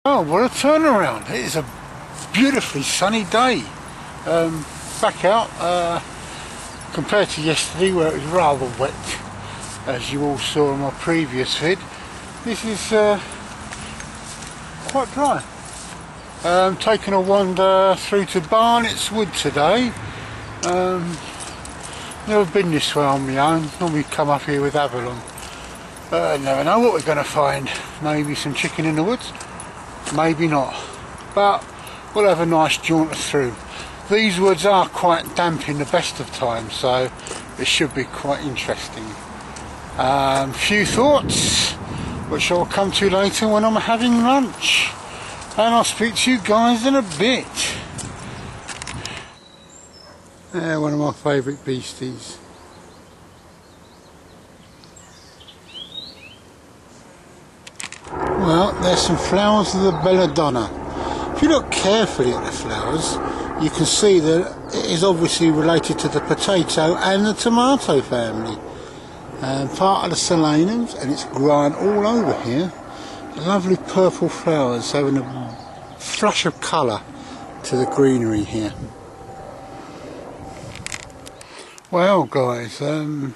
Oh, what a turnaround. It is a beautifully sunny day. Back out, compared to yesterday where it was rather wet, as you all saw in my previous vid. This is quite dry. Taking a wander through to Barnetts Wood today. Never been this way on my own. Normally come up here with Avalon. Never know what we're going to find. Maybe some chicken in the woods, maybe not. But we'll have a nice jaunt through. These woods are quite damp in the best of times, so it should be quite interesting. Few thoughts, which I'll come to later when I'm having lunch. And I'll speak to you guys in a bit. One of my favourite beasties. Well, there's some flowers of the belladonna. If you look carefully at the flowers, you can see that it is obviously related to the potato and the tomato family. Part of the solanums, and it's growing all over here. Lovely purple flowers having a flush of colour to the greenery here. Well guys, the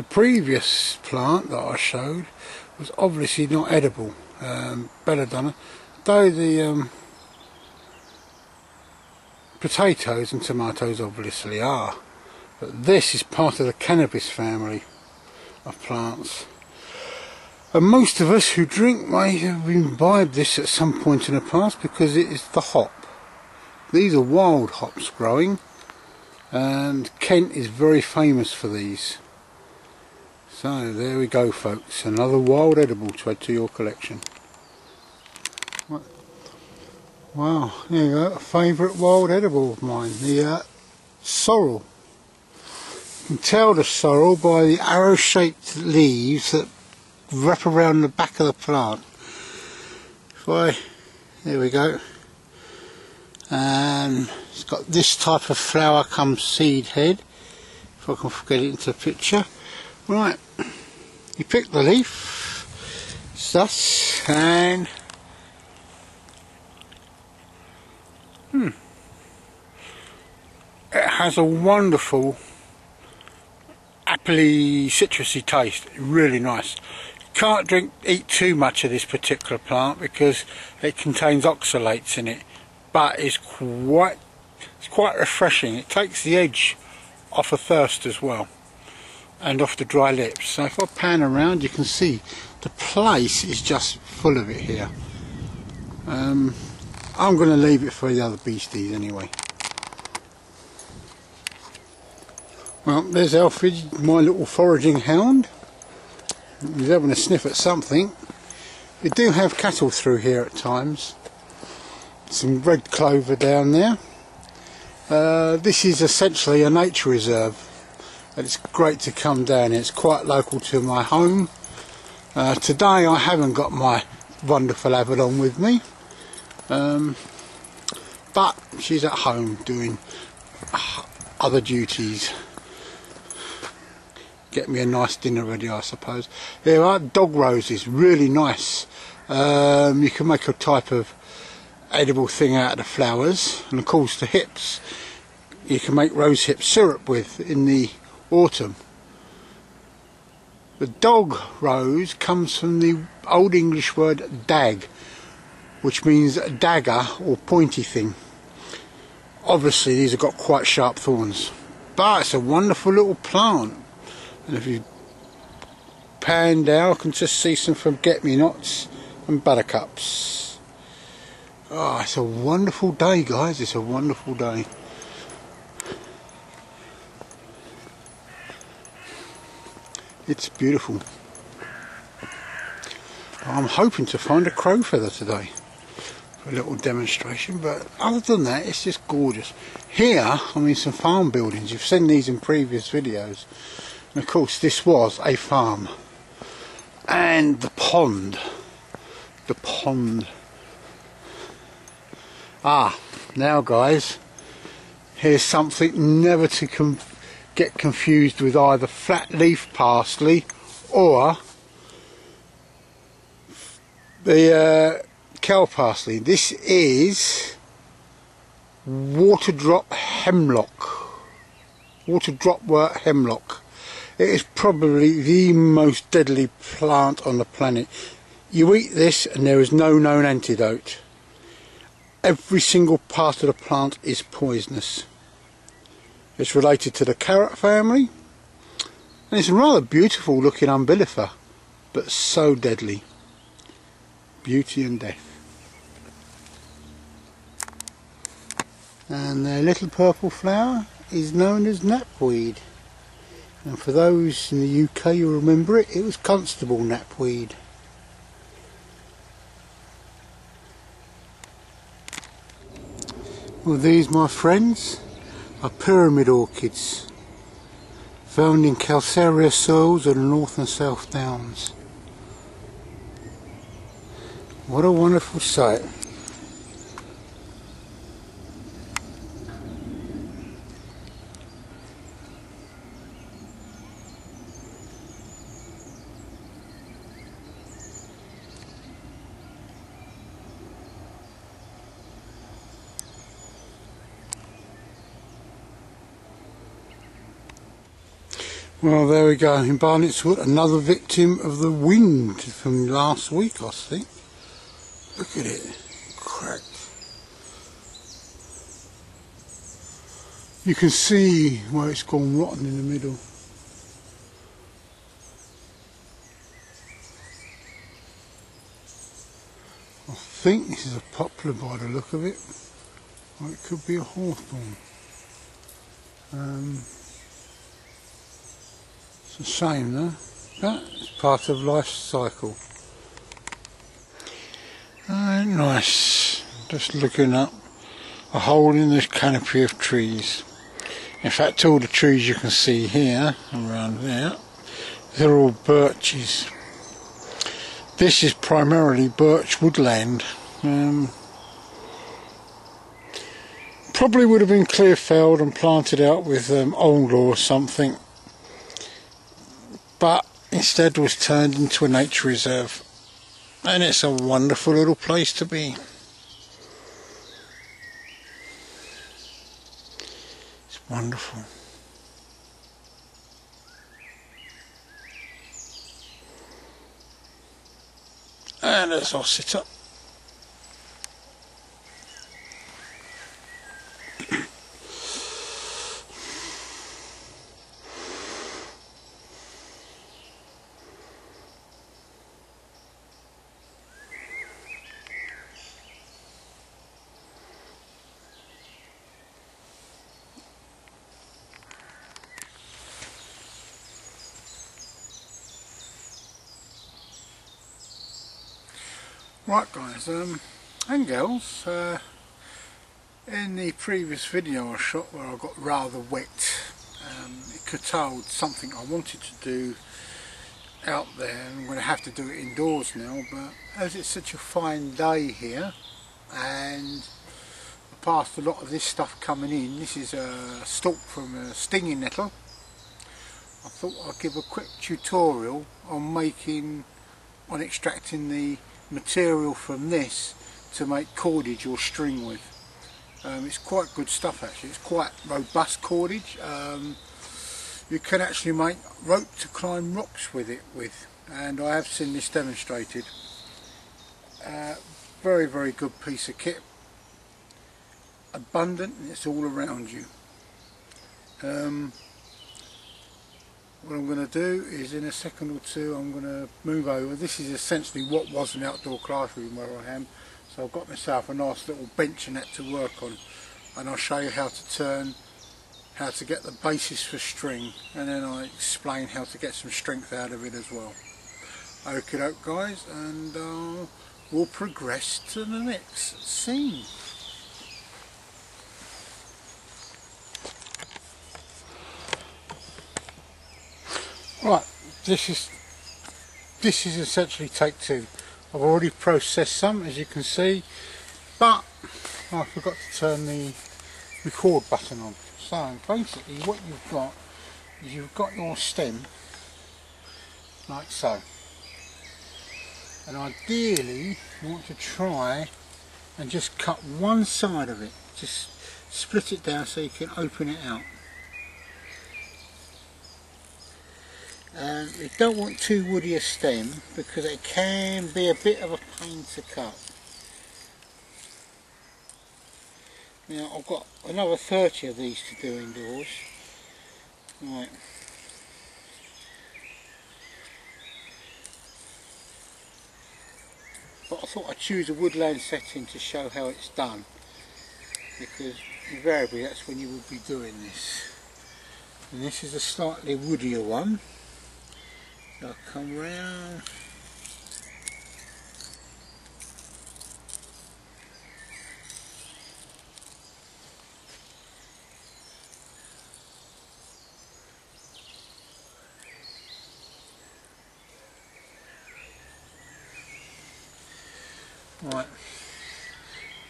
previous plant that I showed was obviously not edible, belladonna, though the potatoes and tomatoes obviously are. But this is part of the cannabis family of plants. And most of us who drink may have imbibed this at some point in the past because it is the hop. These are wild hops growing, and Kent is very famous for these. So there we go folks, another wild edible to add to your collection. Wow, there you go, a favourite wild edible of mine, the sorrel. You can tell the sorrel by the arrow-shaped leaves that wrap around the back of the plant. There we go. And it's got this type of flower come seed head, if I can get it into the picture. Right, you pick the leaf, it's thus, and it has a wonderful appley citrusy taste, really nice. Can't eat too much of this particular plant because it contains oxalates in it, but it's quite refreshing. It takes the edge off of thirst as well, and off the dry lips. So if I pan around, you can see the place is just full of it here. I'm going to leave it for the other beasties anyway. Well, there's Alfred, my little foraging hound. He's having a sniff at something. We do have cattle through here at times. Some red clover down there. This is essentially a nature reserve, and it's great to come down here. It's quite local to my home. Today I haven't got my wonderful Avalon with me, but she's at home doing other duties. Get me a nice dinner ready, I suppose. There are dog roses, really nice. You can make a type of edible thing out of the flowers, and of course the hips you can make rose hip syrup with in the autumn. The dog rose comes from the Old English word dag, which means a dagger or pointy thing. Obviously these have got quite sharp thorns, but it's a wonderful little plant. And if you pan down, I can just see some forget-me-nots and buttercups. Oh, it's a wonderful day, guys. It's a wonderful day. It's beautiful. I'm hoping to find a crow feather today for a little demonstration, but other than that, it's just gorgeous. Here, I mean, some farm buildings. You've seen these in previous videos. And of course this was a farm, and the pond, now guys, here's something never to get confused with either flat leaf parsley or the cow parsley. This is water drop hemlock. Water dropwort hemlock. It is probably the most deadly plant on the planet. You eat this and there is no known antidote. Every single part of the plant is poisonous. It's related to the carrot family, and it's a rather beautiful looking umbellifer, but so deadly. Beauty and death. And the little purple flower is known as knapweed. And for those in the UK who remember it, it was constable knapweed. Well, these, my friends, are pyramid orchids found in calcareous soils of the North and South Downs. What a wonderful sight. Well, there we go, in Barnett's Wood, another victim of the wind from last week, I think. Look at it, cracked. You can see where it's gone rotten in the middle. I think this is a poplar by the look of it, or it could be a hawthorn. It's a shame though, but it's part of life's cycle. Nice, just looking up a hole in this canopy of trees. In fact, all the trees you can see here, around there, they're all birches. This is primarily birch woodland. Probably would have been clear felled and planted out with alder or something, but instead was turned into a nature reserve, and it's a wonderful little place to be. It's wonderful. And let's all sit up. Right guys, and girls, in the previous video I shot where I got rather wet, it curtailed something I wanted to do out there, and I'm going to have to do it indoors now, but as it's such a fine day here and past a lot of this stuff coming in, this is a stalk from a stinging nettle. I thought I'd give a quick tutorial on extracting the material from this to make cordage or string with. It's quite good stuff actually, it's quite robust cordage. You can actually make rope to climb rocks with it and I have seen this demonstrated. Very very good piece of kit, abundant, and it's all around you. What I'm going to do is in a second or two I'm going to move over. This is essentially what was an outdoor classroom where I am, so I've got myself a nice little bench and that to work on, and I'll show you how to turn, how to get the basis for string, and then I explain how to get some strength out of it as well. Okie doke guys, and we'll progress to the next scene. Right, this is essentially take two. I've already processed some, as you can see, but I forgot to turn the record button on. So basically what you've got is you've got your stem like so, and ideally you want to try and just cut one side of it, just split it down so you can open it out. And you don't want too woody a stem because it can be a bit of a pain to cut. Now I've got another 30 of these to do indoors. Right. But I thought I'd choose a woodland setting to show how it's done, because invariably that's when you would be doing this. And this is a slightly woodier one. I'll come round. Right.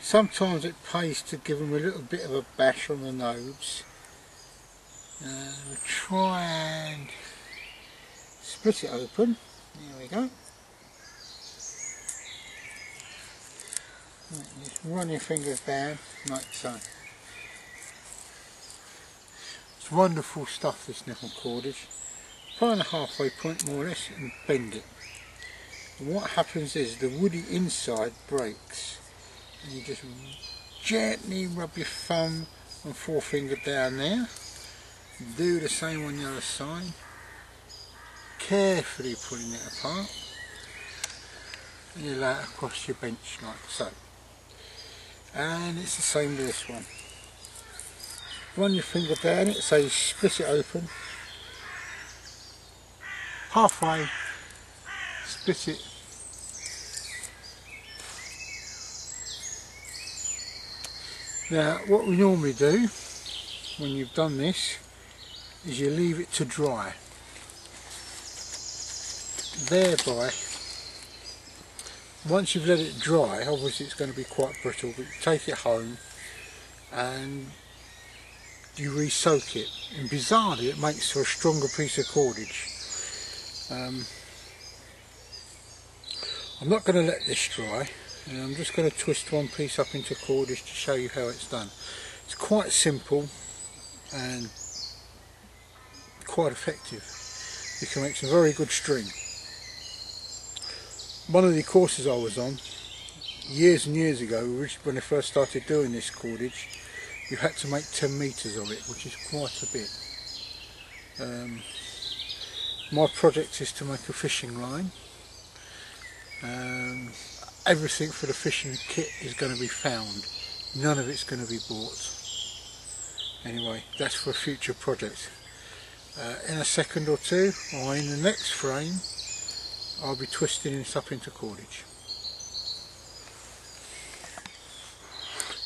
Sometimes it pays to give them a little bit of a bash on the nose. We'll try and split it open. There we go. Right, just run your fingers down like so. It's wonderful stuff, this nickel cordage. Find the halfway point more or less and bend it. And what happens is the woody inside breaks, and you just gently rub your thumb and forefinger down there. Do the same on the other side, carefully pulling it apart, and you lay it across your bench like so. And it's the same with this one. Run your finger down it, so you split it open, halfway, split it, now what we normally do when you've done this is you leave it to dry, thereby once you've let it dry, obviously it's going to be quite brittle, but you take it home and you re-soak it, and bizarrely it makes for a stronger piece of cordage. I'm not going to let this dry, and I'm just going to twist one piece up into cordage to show you how it's done. It's quite simple and quite effective. You can make some very good string. One of the courses I was on years and years ago, when I first started doing this cordage, you had to make 10 metres of it, which is quite a bit. My project is to make a fishing line. Everything for the fishing kit is going to be found, none of it's going to be bought. Anyway, that's for a future project. In a second or two, or in the next frame, I'll be twisting this up into cordage.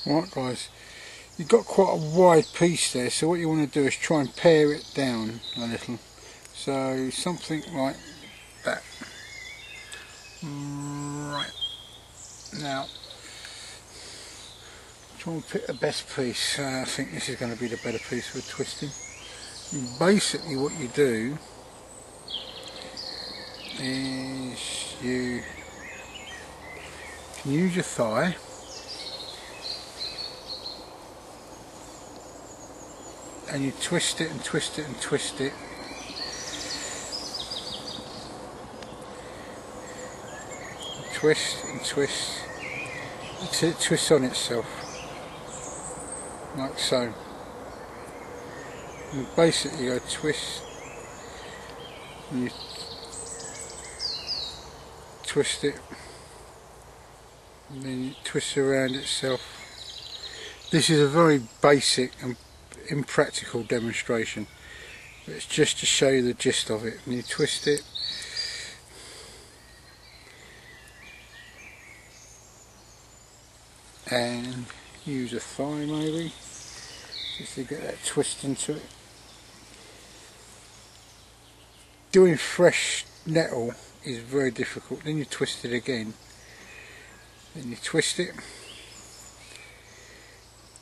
Right guys, you've got quite a wide piece there, so what you want to do is try and pare it down a little. So something like that. Right, now try and pick the best piece. I think this is going to be the better piece for twisting. And basically what you do is you can use your thigh and you twist it and twist it and twist it. Twist and twist until it twists on itself, like so. And basically you go twist and you twist it and then you twist around itself. This is a very basic and impractical demonstration, but it's just to show you the gist of it. And you twist it and use a thigh maybe just to get that twist into it. Doing fresh nettle is very difficult. Then you twist it again, then you twist it.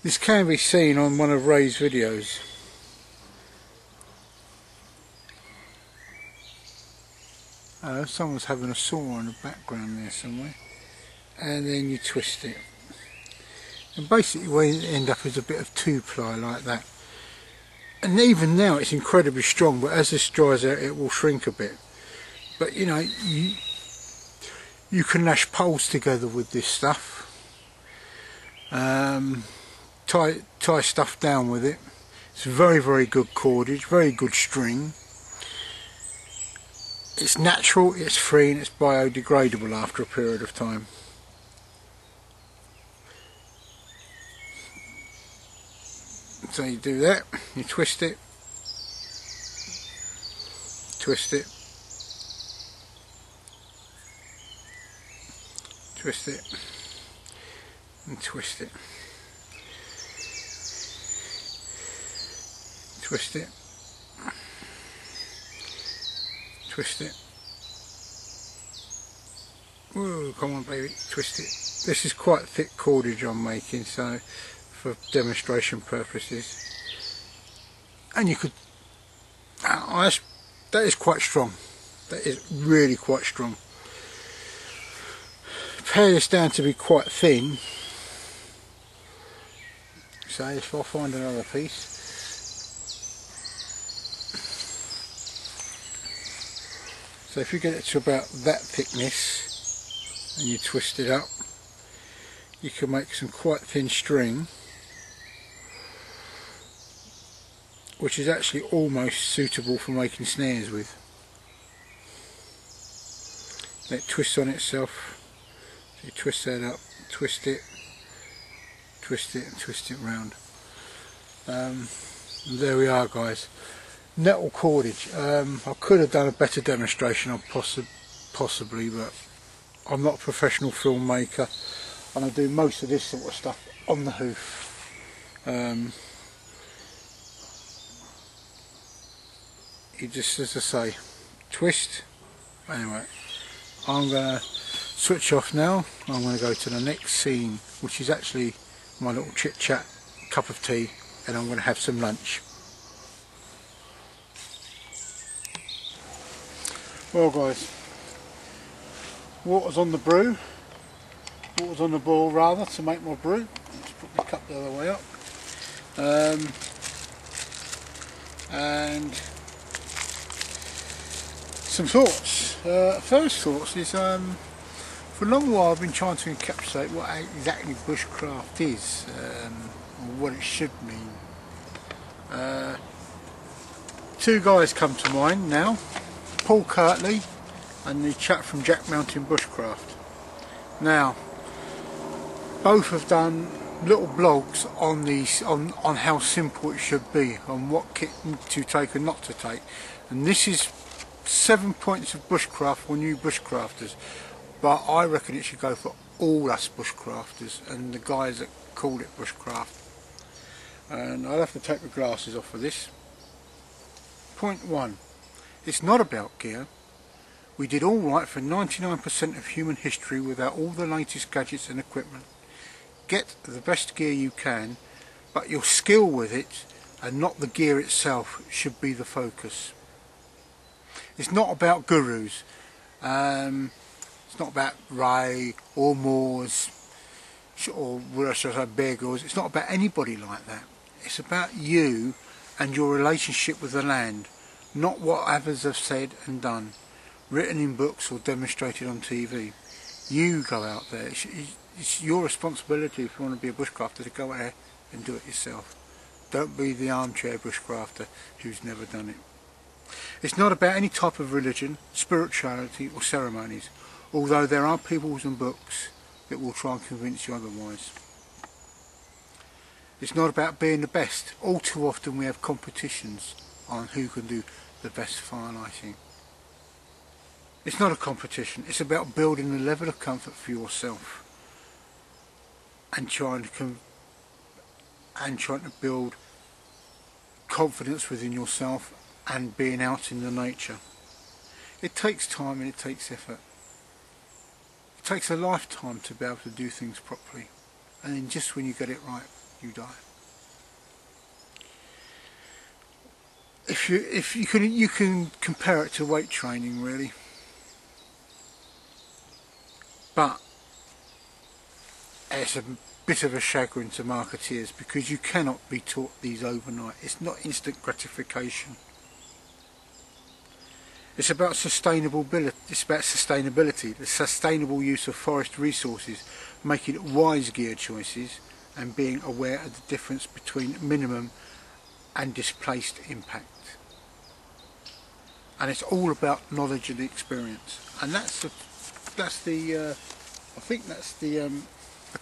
This can be seen on one of Ray's videos. Someone's having a saw in the background there somewhere. And then you twist it. And basically we end up as a bit of 2-ply like that. And even now it's incredibly strong, but as this dries out it will shrink a bit. But you know, you can lash poles together with this stuff. Tie stuff down with it. It's very, very good cordage, very good string. It's natural, it's free, and it's biodegradable after a period of time. So you do that, you twist it, twist it, twist it, and twist it, twist it, twist it. Whoa, come on baby, twist it. This is quite thick cordage I'm making, so for demonstration purposes. And you could, that is quite strong. That is really quite strong. Pare this down to be quite thin. So if I find another piece. So if you get it to about that thickness and you twist it up, you can make some quite thin string, which is actually almost suitable for making snares with. Then it twists on itself. So you twist that up, twist it, and twist it round. There we are, guys. Nettle cordage. I could have done a better demonstration of possibly, but I'm not a professional filmmaker, and I do most of this sort of stuff on the hoof. You just, as I say, twist. Anyway, I'm going to switch off now. I'm going to go to the next scene, which is actually my little chit chat, cup of tea, and I'm going to have some lunch. Well guys, water's on the brew, water's on the boil rather, to make my brew. Let's put the cup the other way up. And some thoughts. First thoughts is, for a long while I've been trying to encapsulate what exactly bushcraft is, or what it should mean. Two guys come to mind now, Paul Kirtley and the chap from Jack Mountain Bushcraft. Now, both have done little blogs on these, on how simple it should be, on what kit to take and not to take. And this is 7 points of bushcraft for new bushcrafters, but I reckon it should go for all us bushcrafters and the guys that call it bushcraft. And I'll have to take the glasses off for this. Point 1. It's not about gear. We did all right for 99% of human history without all the latest gadgets and equipment. Get the best gear you can, but your skill with it and not the gear itself should be the focus. It's not about gurus. It's not about Ray or Moores or what should I say, Bear Grylls. It's not about anybody like that. It's about you and your relationship with the land, not what others have said and done, written in books or demonstrated on TV. You go out there. It's your responsibility, if you want to be a bushcrafter, to go out there and do it yourself. Don't be the armchair bushcrafter who's never done it. It's not about any type of religion, spirituality or ceremonies, although there are peoples and books that will try and convince you otherwise. It's not about being the best. All too often we have competitions on who can do the best fire lighting. It's not a competition. It's about building a level of comfort for yourself and trying to build confidence within yourself and being out in the nature. It takes time and it takes effort. It takes a lifetime to be able to do things properly, and then just when you get it right, you die. If you can compare it to weight training, really. But it's a bit of a chagrin to marketeers because you cannot be taught these overnight. It's not instant gratification. It's about sustainability. It's about sustainability, the sustainable use of forest resources, making wise gear choices, and being aware of the difference between minimum and displaced impact. And it's all about knowledge and experience, and I think that's the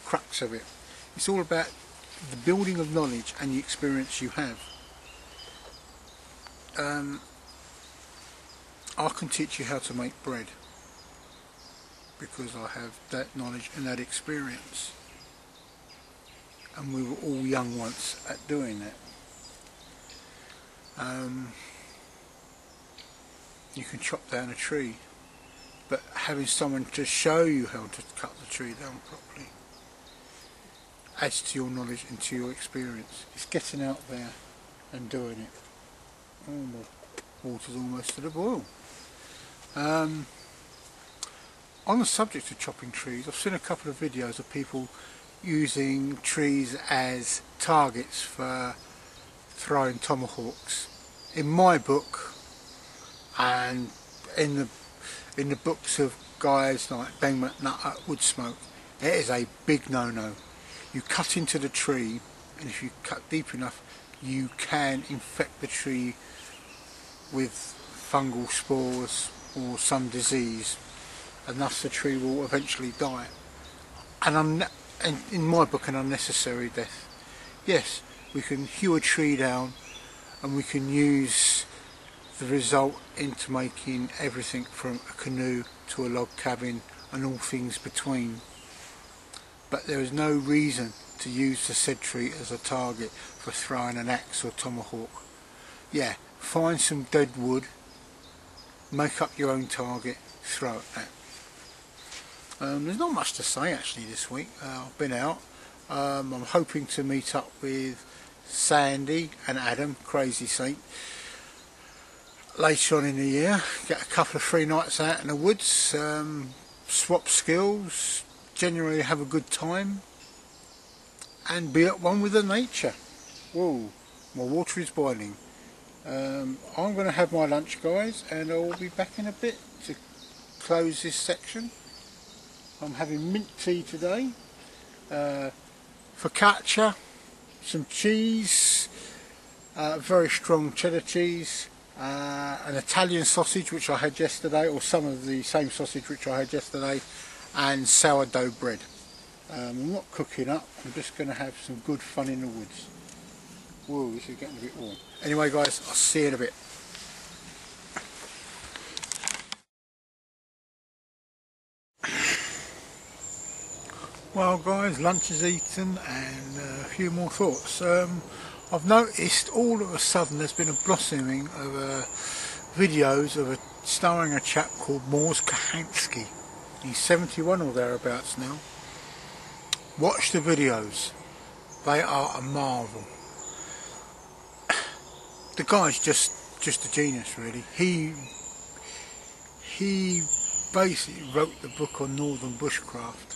crux of it. It's all about the building of knowledge and the experience you have. I can teach you how to make bread because I have that knowledge and that experience, and we were all young once at doing that. You can chop down a tree, but having someone to show you how to cut the tree down properly adds to your knowledge and to your experience. It's getting out there and doing it. Oh, my water's almost to the boil. On the subject of chopping trees, I've seen a couple of videos of people using trees as targets for throwing tomahawks. In my book, and in the books of guys like Ben McNutt at Woodsmoke, it is a big no-no. You cut into the tree, and if you cut deep enough, you can infect the tree with fungal spores or some disease, and thus the tree will eventually die. And in my book, an unnecessary death. Yes, we can hew a tree down and we can use the result into making everything from a canoe to a log cabin and all things between. But there is no reason to use the said tree as a target for throwing an axe or tomahawk. Yeah, find some dead wood, make up your own target, throw it at. There's not much to say actually this week. I've been out. I'm hoping to meet up with Sandy and Adam, Crazy Saint, later on in the year. Get a couple of free nights out in the woods, swap skills, generally have a good time, and be at one with the nature. Whoa, my water is boiling. I'm going to have my lunch, guys, and I'll be back in a bit to close this section. I'm having mint tea today, focaccia, some cheese, very strong cheddar cheese, an Italian sausage which I had yesterday, or some of the same sausage which I had yesterday, and sourdough bread. I'm not cooking up, I'm just going to have some good fun in the woods. Whoa, this is getting a bit warm. Anyway guys, I'll see you in a bit. Well guys, lunch is eaten and a few more thoughts. I've noticed all of a sudden there's been a blossoming of videos of starring a chap called Mors Kahansky. He's 71 or thereabouts now. Watch the videos, they are a marvel. The guy's just a genius really. He basically wrote the book on Northern Bushcraft.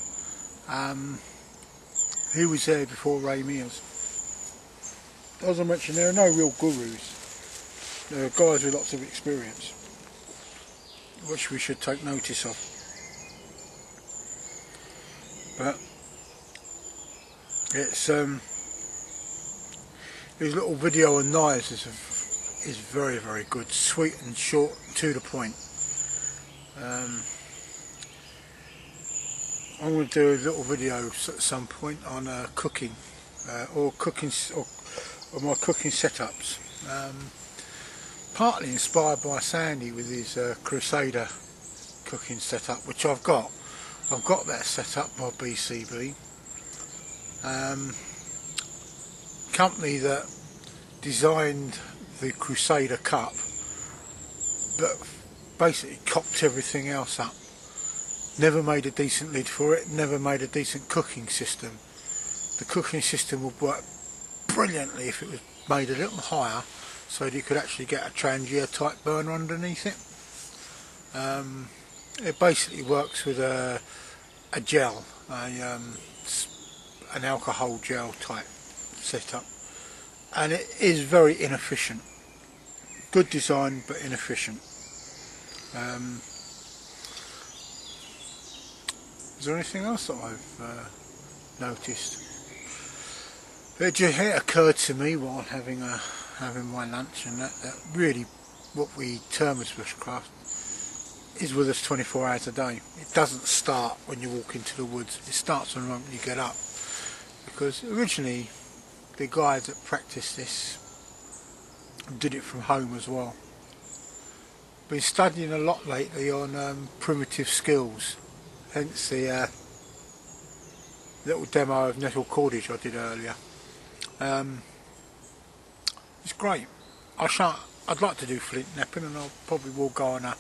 He was there before Ray Mears. As I mentioned, there are no real gurus. There are guys with lots of experience, which we should take notice of. But it's his little video on knives is very, very good, sweet and short, to the point. I'm going to do a little video at some point on cooking, or my cooking setups. Partly inspired by Sandy with his Crusader cooking setup, which I've got. I've got that set up by BCB. Company that designed the Crusader cup, but basically cocked everything else up. Never made a decent lid for it, never made a decent cooking system. The cooking system would work brilliantly if it was made a little higher, so that you could actually get a Trangia type burner underneath it. It basically works with a a gel, an alcohol gel type setup, and it is very inefficient. Good design but inefficient. Is there anything else that I've noticed? It occurred to me while having my lunch, and that really what we term as bushcraft is with us 24 hours a day. It doesn't start when you walk into the woods, it starts the moment you get up, because originally the guys that practiced this did it from home as well. Been studying a lot lately on primitive skills, hence the little demo of nettle cordage I did earlier. It's great. I'd like to do flint knapping, and I probably will go on a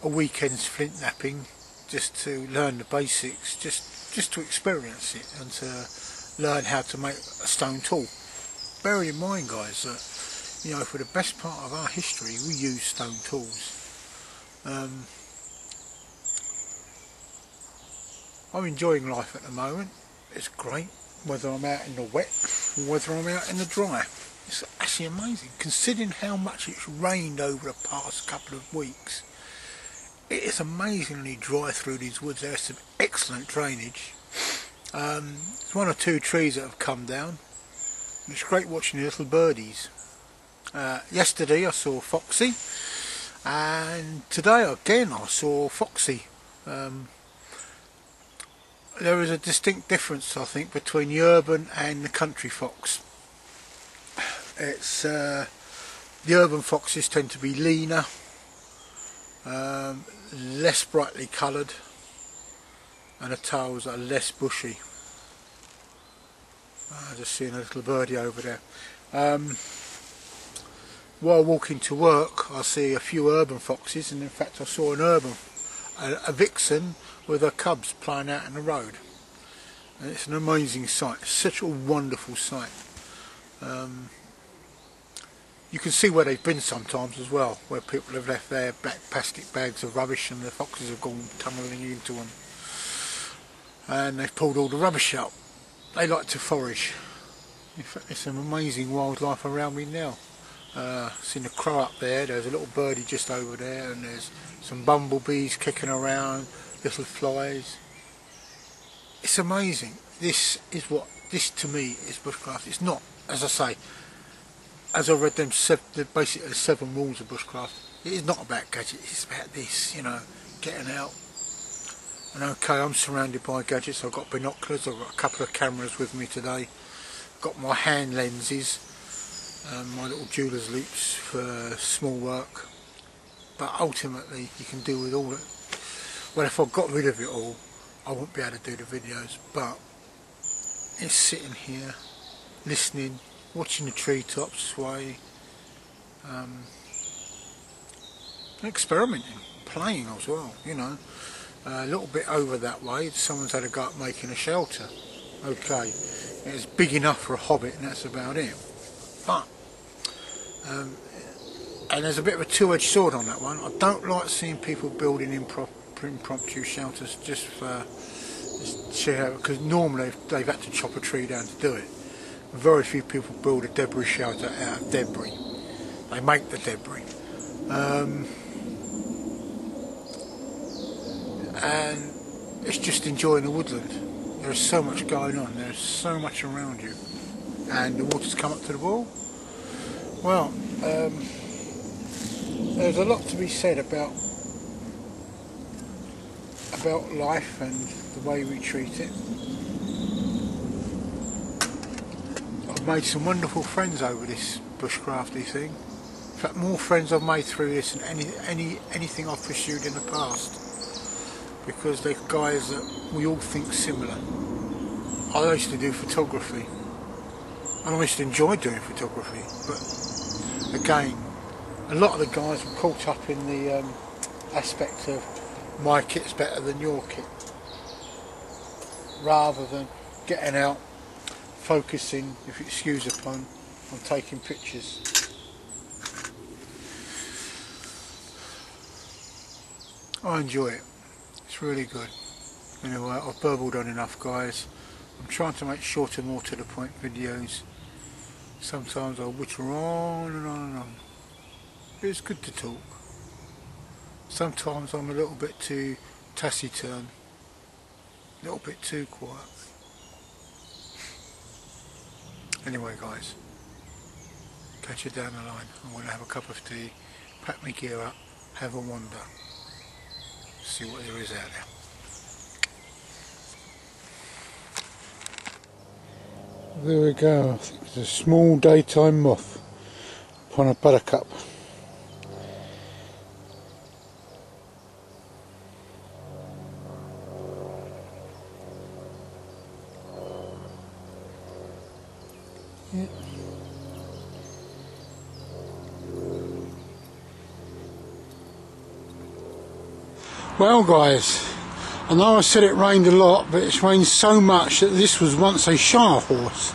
weekend's flint knapping just to learn the basics, just to experience it and to learn how to make a stone tool. Bear in mind, guys, that, you know, for the best part of our history we use stone tools. I'm enjoying life at the moment. It's great, whether I'm out in the wet or whether I'm out in the dry. It's actually amazing, considering how much it's rained over the past couple of weeks. It is amazingly dry through these woods. There's some excellent drainage. There's one or two trees that have come down. It's great watching the little birdies. Yesterday I saw Foxy, and today again I saw Foxy. There is a distinct difference, I think, between the urban and the country fox. It's the urban foxes tend to be leaner, less brightly coloured, and the tails are less bushy. Just seeing a little birdie over there. While walking to work, I see a few urban foxes, and in fact I saw a vixen with her cubs playing out in the road, and it's an amazing sight. It's such a wonderful sight. You can see where they've been sometimes as well, where people have left their black plastic bags of rubbish and the foxes have gone tumbling into them, and they've pulled all the rubbish out. They like to forage. In fact, there's some amazing wildlife around me now. Seen a crow up there, there's a little birdie just over there, and there's some bumblebees kicking around, little flies. It's amazing. This to me is bushcraft. It's not, as I say, as I read them, basically the 7 rules of bushcraft, it is not about gadgets, it's about this, you know, getting out. And okay, I'm surrounded by gadgets. I've got binoculars, I've got a couple of cameras with me today, got my hand lenses, my little jeweler's loupes for small work, but ultimately you can do with all it. Well, if I got rid of it all, I wouldn't be able to do the videos, but it's sitting here, listening, watching the treetops sway, experimenting, playing as well, you know. A little bit over that way, someone's had a go at making a shelter. Okay, it's big enough for a hobbit and that's about it. But, and there's a bit of a two-edged sword on that one. I don't like seeing people building impromptu shelters just for share, because normally they've had to chop a tree down to do it. Very few people build a debris shelter out of debris. They make the debris. And it's just enjoying the woodland. There's so much going on, there's so much around you, and the water's come up to the wall. Well, there's a lot to be said about life and the way we treat it. I've made some wonderful friends over this bushcrafty thing. In fact, more friends I've made through this than anything I've pursued in the past, because they're guys that we all think similar. I used to do photography, and I used to enjoy doing photography, but again, a lot of the guys were caught up in the aspect of my kit's better than your kit, rather than getting out, focusing, if you excuse the pun, on taking pictures. I enjoy it. It's really good. Anyway, I've burbled on enough, guys. I'm trying to make shorter, more to the point videos. Sometimes I'll whitter on and on and on. It's good to talk. Sometimes I'm a little bit too taciturn, a little bit too quiet. Anyway, guys, catch you down the line. I'm going to have a cup of tea, pack my gear up, have a wander, see what there is out there. There we go. I think it's a small daytime moth upon a buttercup. Yeah. Well, guys, I know I said it rained a lot, but it's rained so much that this was once a shire horse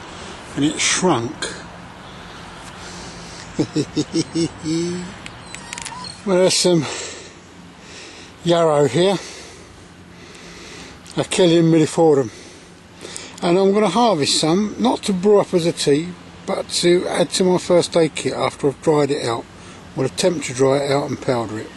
and it shrunk. Well, there's some yarrow here, Achilleum milliforum, and I'm going to harvest some, not to brew up as a tea, but to add to my first aid kit after I've dried it out. We'll attempt to dry it out and powder it.